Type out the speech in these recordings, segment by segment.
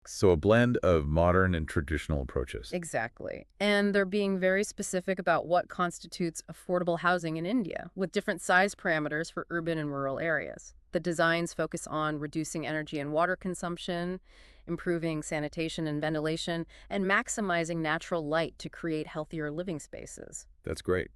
So a blend of modern and traditional approaches. Exactly. And they're being very specific about what constitutes affordable housing in India, with different size parameters for urban and rural areas. The designs focus on reducing energy and water consumption, improving sanitation and ventilation, and maximizing natural light to create healthier living spaces. That's great.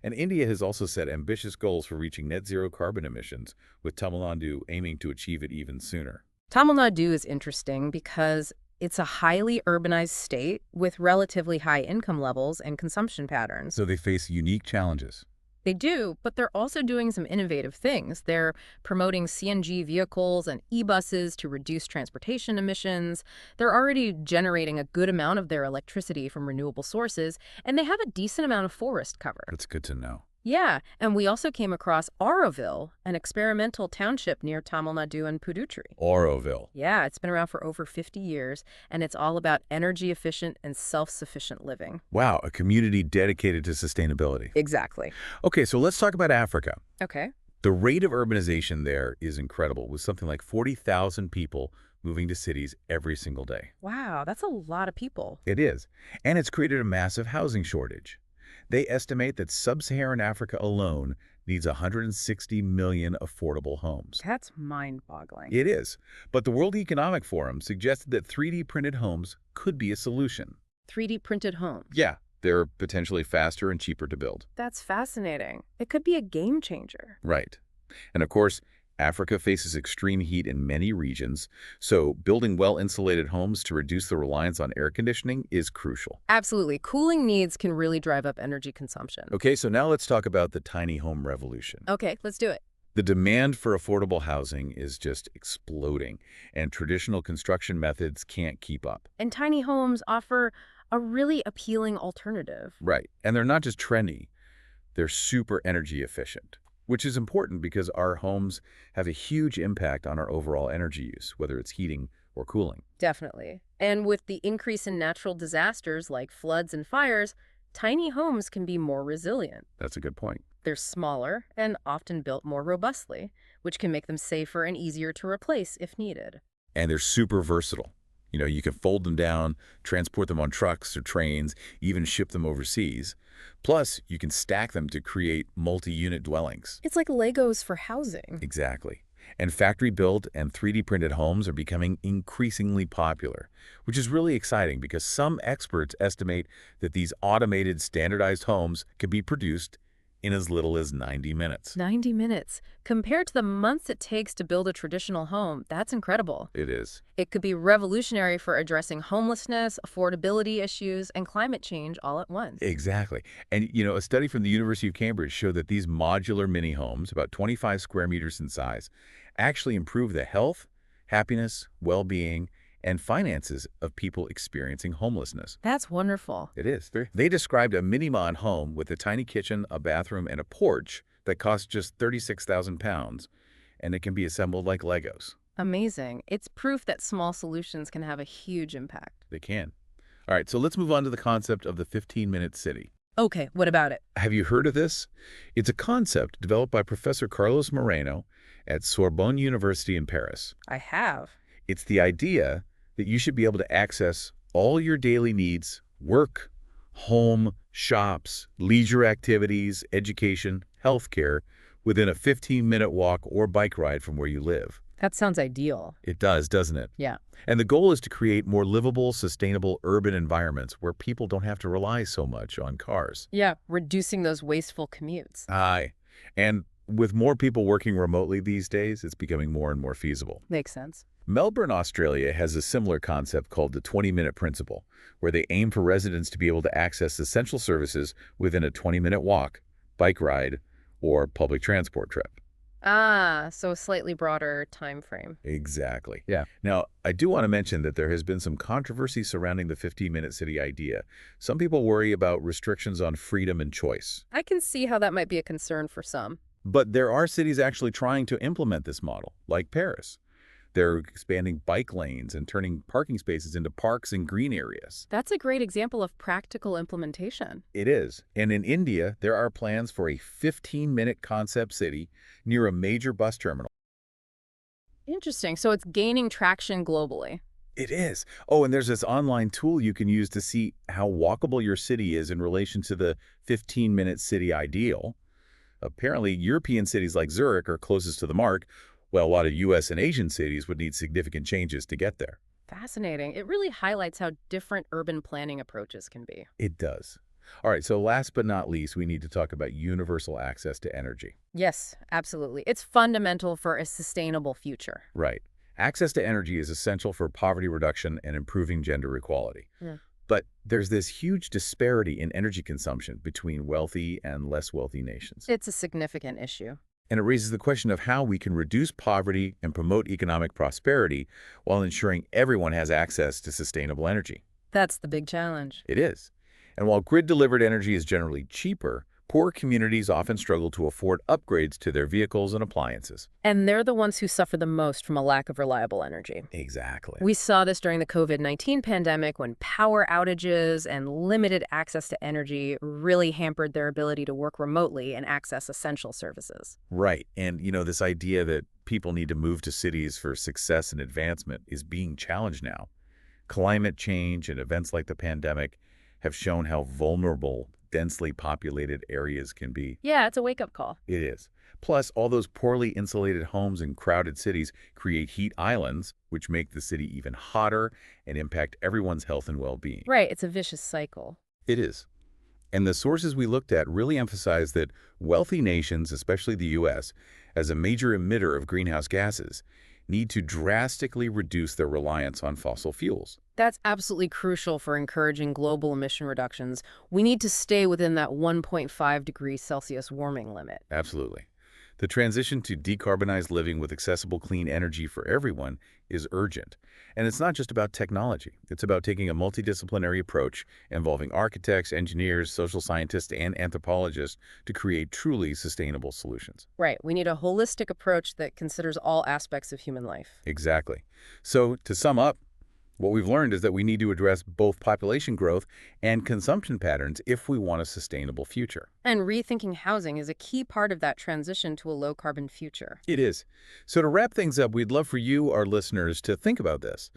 And India has also set ambitious goals for reaching net zero carbon emissions, with Tamil Nadu aiming to achieve it even sooner. Tamil Nadu is interesting because it's a highly urbanized state with relatively high income levels and consumption patterns. So they face unique challenges. They do, but they're also doing some innovative things. They're promoting CNG vehicles and e-buses to reduce transportation emissions. They're already generating a good amount of their electricity from renewable sources, and they have a decent amount of forest cover. That's good to know. Yeah, and we also came across Auroville, an experimental township near Tamil Nadu and Puducherry. Auroville. Yeah, it's been around for over 50 years, and it's all about energy efficient and self-sufficient living. Wow, a community dedicated to sustainability. Exactly. Okay, so let's talk about Africa. Okay. The rate of urbanization there is incredible, with something like 40,000 people moving to cities every single day. Wow, that's a lot of people. It is. And it's created a massive housing shortage. They estimate that sub-Saharan Africa alone needs 160 million affordable homes. That's mind-boggling. It is. But the World Economic Forum suggested that 3D printed homes could be a solution. 3D printed homes. Yeah, they're potentially faster and cheaper to build. That's fascinating. It could be a game changer. Right. And of course, Africa faces extreme heat in many regions, so building well-insulated homes to reduce the reliance on air conditioning is crucial. Absolutely. Cooling needs can really drive up energy consumption. Okay, so now let's talk about the tiny home revolution. Okay, let's do it. The demand for affordable housing is just exploding, and traditional construction methods can't keep up. And tiny homes offer a really appealing alternative. Right. And they're not just trendy, they're super energy efficient, which is important because our homes have a huge impact on our overall energy use, whether it's heating or cooling. Definitely. And with the increase in natural disasters like floods and fires, tiny homes can be more resilient. That's a good point. They're smaller and often built more robustly, which can make them safer and easier to replace if needed. And they're super versatile. You can fold them down, transport them on trucks or trains, even ship them overseas. Plus, you can stack them to create multi-unit dwellings. It's like Legos for housing. Exactly. And factory-built and 3D printed homes are becoming increasingly popular, which is really exciting because some experts estimate that these automated standardized homes can be produced in as little as 90 minutes. 90 minutes. Compared to the months it takes to build a traditional home, that's incredible. It is. It could be revolutionary for addressing homelessness, affordability issues, and climate change all at once. Exactly. And, a study from the University of Cambridge showed that these modular mini homes, about 25 square meters in size, actually improve the health, happiness, well-being, and finances of people experiencing homelessness. That's wonderful. It is. They described a mini-mod home with a tiny kitchen, a bathroom, and a porch that costs just 36,000 pounds, and it can be assembled like Legos. Amazing. It's proof that small solutions can have a huge impact. They can. All right, so let's move on to the concept of the 15-minute city. Okay, what about it? Have you heard of this? It's a concept developed by Professor Carlos Moreno at Sorbonne University in Paris. I have. It's the idea that you should be able to access all your daily needs, work, home, shops, leisure activities, education, healthcare, within a 15-minute walk or bike ride from where you live. That sounds ideal. It does, doesn't it? Yeah. And the goal is to create more livable, sustainable urban environments where people don't have to rely so much on cars. Yeah, reducing those wasteful commutes. Aye. And with more people working remotely these days, it's becoming more and more feasible. Makes sense. Melbourne, Australia has a similar concept called the 20-minute principle, where they aim for residents to be able to access essential services within a 20-minute walk, bike ride, or public transport trip. Ah, so a slightly broader time frame. Exactly. Yeah. Now, I do want to mention that there has been some controversy surrounding the 15-minute city idea. Some people worry about restrictions on freedom and choice. I can see how that might be a concern for some. But there are cities actually trying to implement this model, like Paris. They're expanding bike lanes and turning parking spaces into parks and green areas. That's a great example of practical implementation. It is. And in India, there are plans for a 15-minute concept city near a major bus terminal. Interesting. So it's gaining traction globally. It is. Oh, and there's this online tool you can use to see how walkable your city is in relation to the 15-minute city ideal. Apparently, European cities like Zurich are closest to the mark, while a lot of U.S. and Asian cities would need significant changes to get there. Fascinating. It really highlights how different urban planning approaches can be. It does. All right, so last but not least, we need to talk about universal access to energy. Yes, absolutely. It's fundamental for a sustainable future. Right. Access to energy is essential for poverty reduction and improving gender equality. Yeah. But there's this huge disparity in energy consumption between wealthy and less wealthy nations. It's a significant issue. And it raises the question of how we can reduce poverty and promote economic prosperity while ensuring everyone has access to sustainable energy. That's the big challenge. It is. And while grid-delivered energy is generally cheaper, poor communities often struggle to afford upgrades to their vehicles and appliances. And they're the ones who suffer the most from a lack of reliable energy. Exactly. We saw this during the COVID-19 pandemic when power outages and limited access to energy really hampered their ability to work remotely and access essential services. Right. And, this idea that people need to move to cities for success and advancement is being challenged now. Climate change and events like the pandemic have shown how vulnerable densely populated areas can be. Yeah, it's a wake-up call. It is. Plus, all those poorly insulated homes in crowded cities create heat islands, which make the city even hotter and impact everyone's health and well-being. Right, it's a vicious cycle. It is. And the sources we looked at really emphasize that wealthy nations, especially the U.S., as a major emitter of greenhouse gases, need to drastically reduce their reliance on fossil fuels. That's absolutely crucial for encouraging global emission reductions. We need to stay within that 1.5 degrees Celsius warming limit. Absolutely. The transition to decarbonized living with accessible clean energy for everyone is urgent. And it's not just about technology. It's about taking a multidisciplinary approach involving architects, engineers, social scientists, and anthropologists to create truly sustainable solutions. Right. We need a holistic approach that considers all aspects of human life. Exactly. So to sum up, what we've learned is that we need to address both population growth and consumption patterns if we want a sustainable future. And rethinking housing is a key part of that transition to a low-carbon future. It is. So to wrap things up, we'd love for you, our listeners, to think about this.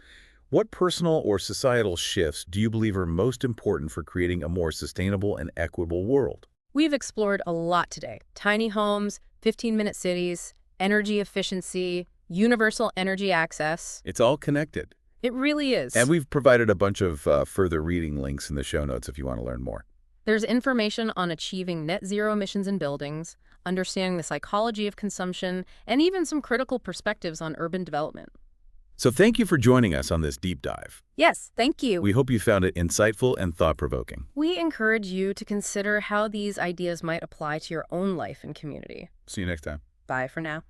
What personal or societal shifts do you believe are most important for creating a more sustainable and equitable world? We've explored a lot today. Tiny homes, 15-minute cities, energy efficiency, universal energy access. It's all connected. It really is. And we've provided a bunch of further reading links in the show notes if you want to learn more. There's information on achieving net zero emissions in buildings, understanding the psychology of consumption, and even some critical perspectives on urban development. So thank you for joining us on this deep dive. Yes, thank you. We hope you found it insightful and thought-provoking. We encourage you to consider how these ideas might apply to your own life and community. See you next time. Bye for now.